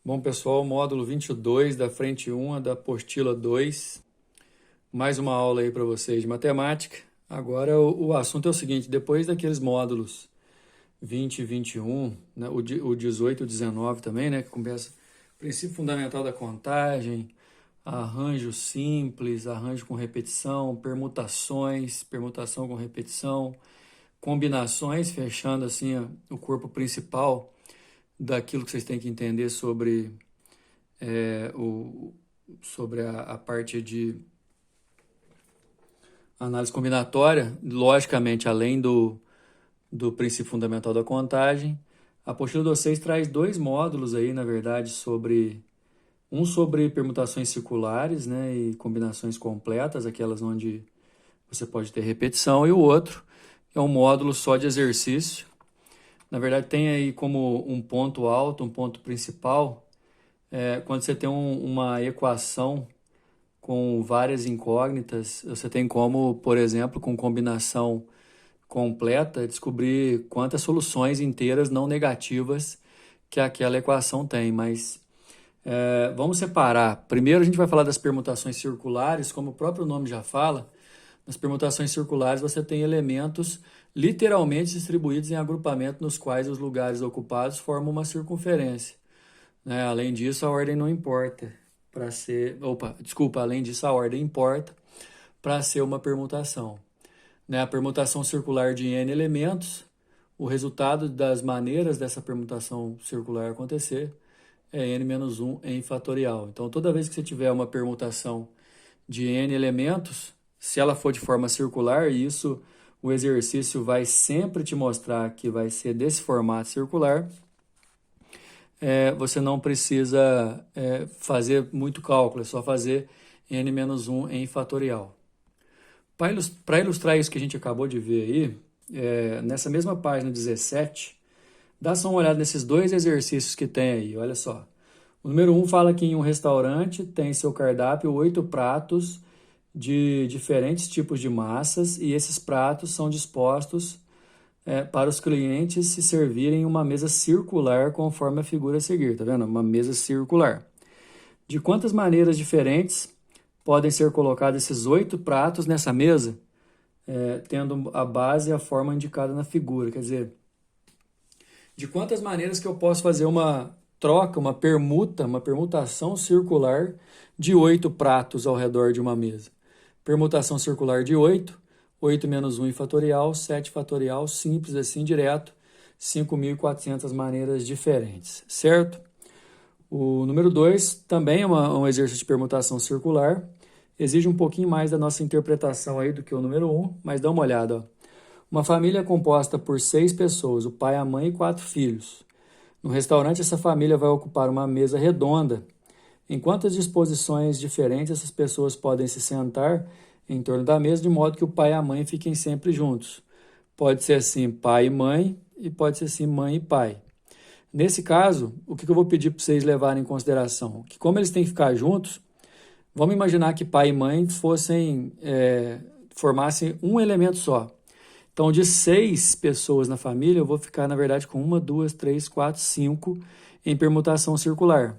Bom, pessoal, módulo 22 da frente 1 da apostila 2. Mais uma aula aí para vocês de matemática. Agora o assunto é o seguinte: depois daqueles módulos 20 e 21, né, o 18 e o 19 também, né, que começa princípio fundamental da contagem, arranjo simples, arranjo com repetição, permutações, permutação com repetição, combinações, fechando assim o corpo principal daquilo que vocês têm que entender sobre a parte de análise combinatória, logicamente, além do princípio fundamental da contagem. A apostila de vocês traz dois módulos aí, na verdade, sobre permutações circulares, né, e combinações completas, aquelas onde você pode ter repetição, e o outro é um módulo só de exercício. Na verdade, tem aí como um ponto alto, um ponto principal, quando você tem uma equação com várias incógnitas, você tem como, por exemplo, com combinação completa, descobrir quantas soluções inteiras não negativas que aquela equação tem. Mas vamos separar. Primeiro a gente vai falar das permutações circulares, como o próprio nome já fala. Nas permutações circulares você tem elementos literalmente distribuídos em agrupamento nos quais os lugares ocupados formam uma circunferência. Né? Além disso, a ordem não importa para ser... além disso, a ordem importa para ser uma permutação. Né? A permutação circular de n elementos, o resultado das maneiras dessa permutação circular acontecer é n-1 em fatorial. Então, toda vez que você tiver uma permutação de n elementos, se ela for de forma circular, o exercício vai sempre te mostrar que vai ser desse formato circular, você não precisa fazer muito cálculo, é só fazer n-1 em fatorial. Para ilustrar isso que a gente acabou de ver aí, nessa mesma página 17, dá só uma olhada nesses dois exercícios que tem aí, olha só. O número 1 fala que em um restaurante tem seu cardápio 8 pratos de diferentes tipos de massas e esses pratos são dispostos para os clientes se servirem em uma mesa circular conforme a figura a seguir, tá vendo? Uma mesa circular. De quantas maneiras diferentes podem ser colocados esses 8 pratos nessa mesa, tendo a base e a forma indicada na figura? Quer dizer, de quantas maneiras que eu posso fazer uma troca, uma permutação circular de 8 pratos ao redor de uma mesa? Permutação circular de 8 menos 1 em fatorial, 7 fatorial, simples assim, direto, 5.400 maneiras diferentes, certo? O número 2 também é um exercício de permutação circular, exige um pouquinho mais da nossa interpretação aí do que o número 1, mas dá uma olhada. Ó. Uma família é composta por 6 pessoas, o pai, a mãe e 4 filhos. No restaurante, essa família vai ocupar uma mesa redonda. Em quantas disposições diferentes essas pessoas podem se sentar em torno da mesa, de modo que o pai e a mãe fiquem sempre juntos? Pode ser assim pai e mãe, e pode ser assim mãe e pai. Nesse caso, o que eu vou pedir para vocês levarem em consideração? Que como eles têm que ficar juntos, vamos imaginar que pai e mãe formassem um elemento só. Então, de 6 pessoas na família, eu vou ficar, na verdade, com 1, 2, 3, 4, 5 em permutação circular.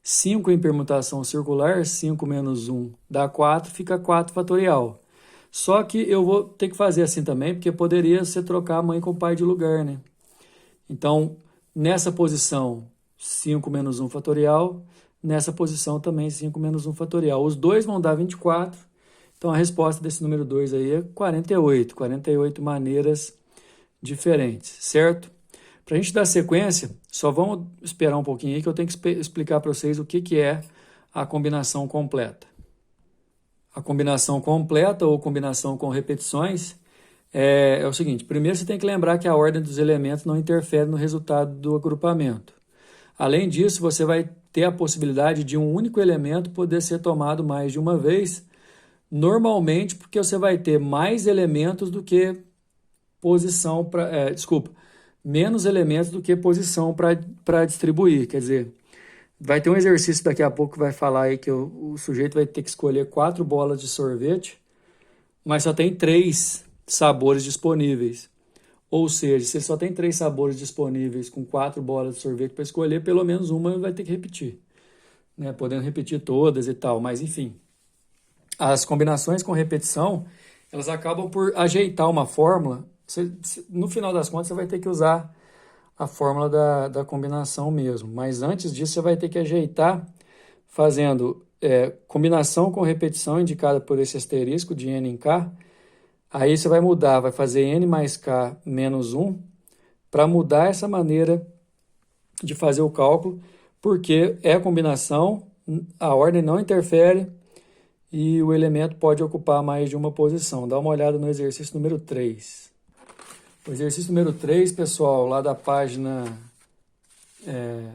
5 em permutação circular, 5 menos 1 dá 4, fica 4 fatorial. Só que eu vou ter que fazer assim também, porque poderia ser trocar a mãe com o pai de lugar, né? Então, nessa posição, 5 menos 1 fatorial, nessa posição também 5 menos 1 fatorial. Os dois vão dar 24, então a resposta desse número 2 aí é 48 maneiras diferentes, certo? Para a gente dar sequência, só vamos esperar um pouquinho aí que eu tenho que explicar para vocês o que é a combinação completa. A combinação completa ou combinação com repetições é o seguinte: primeiro você tem que lembrar que a ordem dos elementos não interfere no resultado do agrupamento. Além disso, você vai ter a possibilidade de um único elemento poder ser tomado mais de uma vez, normalmente porque você vai ter mais elementos do que posição para... menos elementos do que posição para distribuir. Quer dizer, vai ter um exercício daqui a pouco que vai falar aí que o sujeito vai ter que escolher 4 bolas de sorvete, mas só tem 3 sabores disponíveis. Ou seja, se ele só tem 3 sabores disponíveis com 4 bolas de sorvete para escolher, pelo menos uma vai ter que repetir, né? Podendo repetir todas e tal, mas enfim. As combinações com repetição, elas acabam por ajeitar uma fórmula. No final das contas, você vai ter que usar a fórmula da combinação mesmo. Mas antes disso, você vai ter que ajeitar fazendo combinação com repetição indicada por esse asterisco de n em k. Aí você vai mudar, vai fazer n mais k menos 1 para mudar essa maneira de fazer o cálculo, porque é a combinação, a ordem não interfere e o elemento pode ocupar mais de uma posição. Dá uma olhada no exercício número 3. O exercício número 3, pessoal, lá da página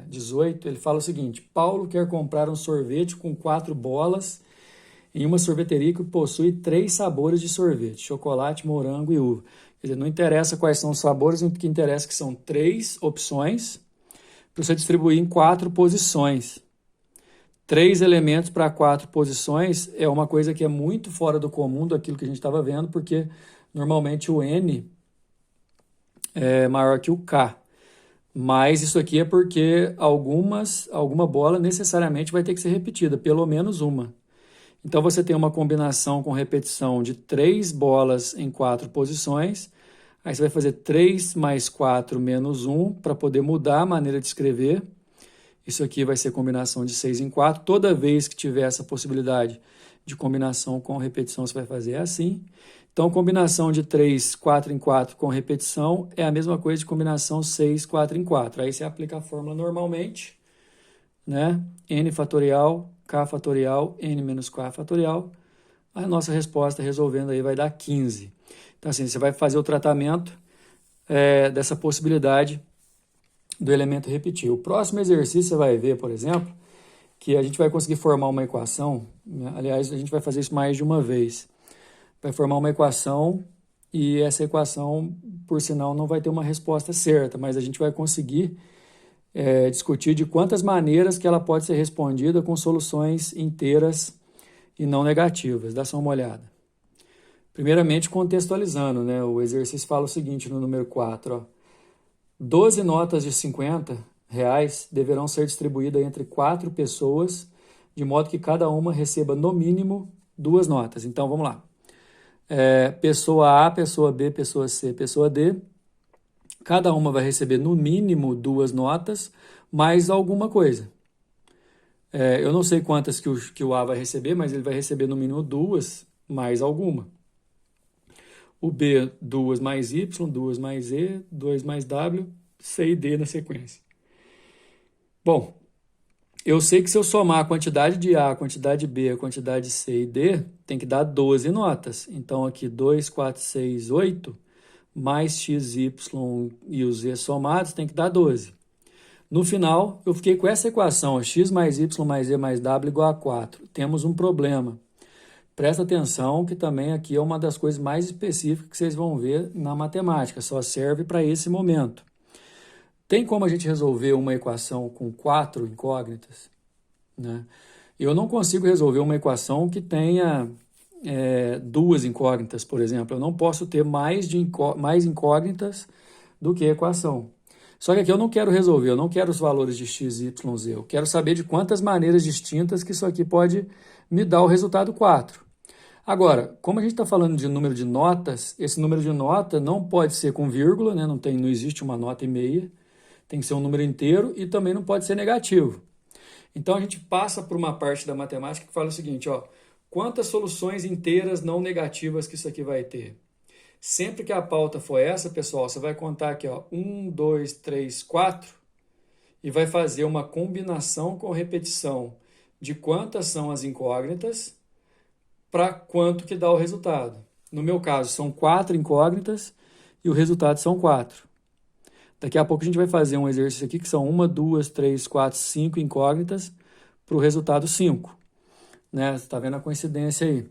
18, ele fala o seguinte: Paulo quer comprar um sorvete com 4 bolas em uma sorveteria que possui 3 sabores de sorvete: chocolate, morango e uva. Quer dizer, não interessa quais são os sabores, o que interessa é que são 3 opções para você distribuir em 4 posições. 3 elementos para 4 posições é uma coisa que é muito fora do comum daquilo que a gente estava vendo, porque normalmente o N é maior que o K. Mas isso aqui é porque alguma bola necessariamente vai ter que ser repetida, pelo menos uma. Então você tem uma combinação com repetição de 3 bolas em 4 posições. Aí você vai fazer 3 mais 4 menos 1 para poder mudar a maneira de escrever. Isso aqui vai ser combinação de 6 em 4. Toda vez que tiver essa possibilidade de combinação com repetição, você vai fazer assim. Então, combinação de 3, 4 em 4 com repetição é a mesma coisa de combinação 6, 4 em 4. Aí você aplica a fórmula normalmente, né? N fatorial, K fatorial, N menos K fatorial. A nossa resposta resolvendo aí vai dar 15. Então, assim, você vai fazer o tratamento dessa possibilidade do elemento repetir. O próximo exercício você vai ver, por exemplo, que a gente vai conseguir formar uma equação, né? Aliás, a gente vai fazer isso mais de uma vez. Vai formar uma equação e essa equação, por sinal, não vai ter uma resposta certa, mas a gente vai conseguir discutir de quantas maneiras que ela pode ser respondida com soluções inteiras e não negativas. Dá só uma olhada. Primeiramente, contextualizando, né? O exercício fala o seguinte no número 4, ó. 12 notas de R$50 deverão ser distribuídas entre 4 pessoas, de modo que cada uma receba no mínimo 2 notas. Então, vamos lá. Pessoa A, pessoa B, pessoa C, pessoa D. Cada uma vai receber no mínimo 2 notas, mais alguma coisa. Eu não sei quantas que o A vai receber, mas ele vai receber no mínimo 2, mais alguma. O B, 2 mais Y, 2 mais E, 2 mais W, C e D na sequência. Bom, eu sei que se eu somar a quantidade de A, a quantidade de B, a quantidade de C e D, tem que dar 12 notas. Então, aqui 2, 4, 6, 8, mais X, Y e o Z somados, tem que dar 12. No final, eu fiquei com essa equação, X mais Y mais E mais W igual a 4. Temos um problema. Presta atenção que também aqui é uma das coisas mais específicas que vocês vão ver na matemática, só serve para esse momento. Tem como a gente resolver uma equação com 4 incógnitas, né? Eu não consigo resolver uma equação que tenha 2 incógnitas, por exemplo. Eu não posso ter mais incógnitas do que a equação. Só que aqui eu não quero resolver, eu não quero os valores de x, y, z. Eu quero saber de quantas maneiras distintas que isso aqui pode me dar o resultado 4. Agora, como a gente está falando de número de notas, esse número de nota não pode ser com vírgula, né? Não existe uma nota e meia, tem que ser um número inteiro e também não pode ser negativo. Então a gente passa por uma parte da matemática que fala o seguinte, ó, quantas soluções inteiras não negativas que isso aqui vai ter? Sempre que a pauta for essa, pessoal, você vai contar aqui, ó, 1, 2, 3, 4 e vai fazer uma combinação com repetição de quantas são as incógnitas para quanto que dá o resultado. No meu caso, são 4 incógnitas e o resultado são 4. Daqui a pouco a gente vai fazer um exercício aqui que são 1, 2, 3, 4, 5 incógnitas para o resultado 5. Né? Você está vendo a coincidência aí.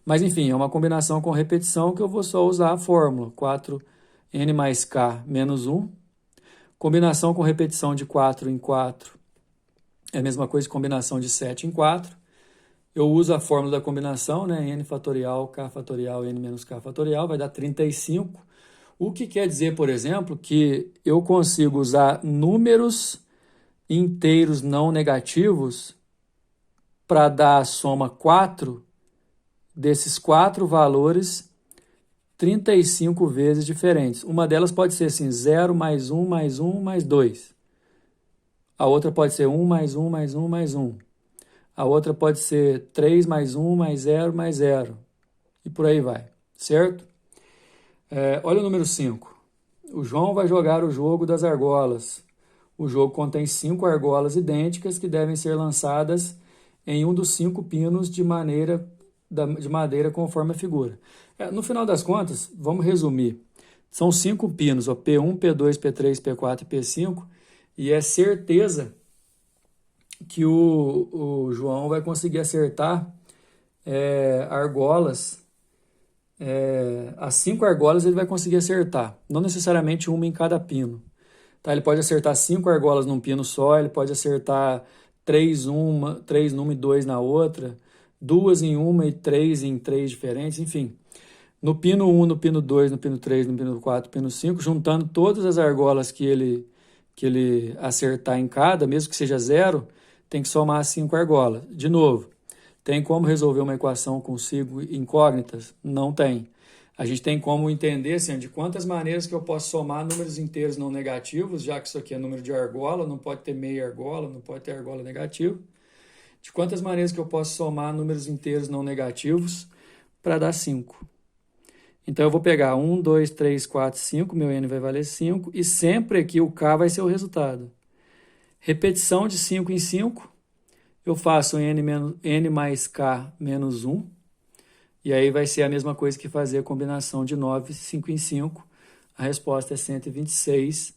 Mas, enfim, é uma combinação com repetição que eu vou só usar a fórmula 4n mais k menos 1. Combinação com repetição de 4 em 4 é a mesma coisa que combinação de 7 em 4. Eu uso a fórmula da combinação, né? N fatorial, K fatorial, N menos K fatorial, vai dar 35. O que quer dizer, por exemplo, que eu consigo usar números inteiros não negativos para dar a soma 4 desses 4 valores 35 vezes diferentes. Uma delas pode ser assim, 0 mais 1 mais 1 mais 2. A outra pode ser 1 mais 1 mais 1 mais 1. A outra pode ser 3 mais 1 mais 0 mais 0. E por aí vai, certo? Olha o número 5. O João vai jogar o jogo das argolas. O jogo contém 5 argolas idênticas que devem ser lançadas em um dos 5 pinos de madeira conforme a figura. No final das contas, vamos resumir. São 5 pinos, ó, P1, P2, P3, P4 e P5, e é certeza que o João vai conseguir acertar argolas. As 5 argolas ele vai conseguir acertar, não necessariamente uma em cada pino. Tá? Ele pode acertar 5 argolas num pino só, ele pode acertar 3 numa e 2 na outra, 2 em uma e 3 em 3 diferentes, enfim. No pino 1, no pino 2, no pino 3, no pino 4, no pino 5, juntando todas as argolas que ele acertar em cada, mesmo que seja 0, tem que somar 5 argolas. De novo, tem como resolver uma equação com signo incógnitas? Não tem. A gente tem como entender assim, de quantas maneiras que eu posso somar números inteiros não negativos, já que isso aqui é número de argola, não pode ter meia argola, não pode ter argola negativa. De quantas maneiras que eu posso somar números inteiros não negativos para dar 5. Então eu vou pegar 1, 2, 3, 4, 5, meu n vai valer 5, e sempre aqui o k vai ser o resultado. Repetição de 5 em 5, eu faço n mais k menos 1, e aí vai ser a mesma coisa que fazer a combinação de 9, 5 em 5. A resposta é 126,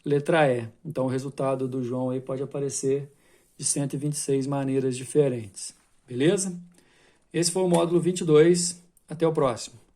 letra E. Então o resultado do João aí pode aparecer de 126 maneiras diferentes. Beleza? Esse foi o módulo 22. Até o próximo.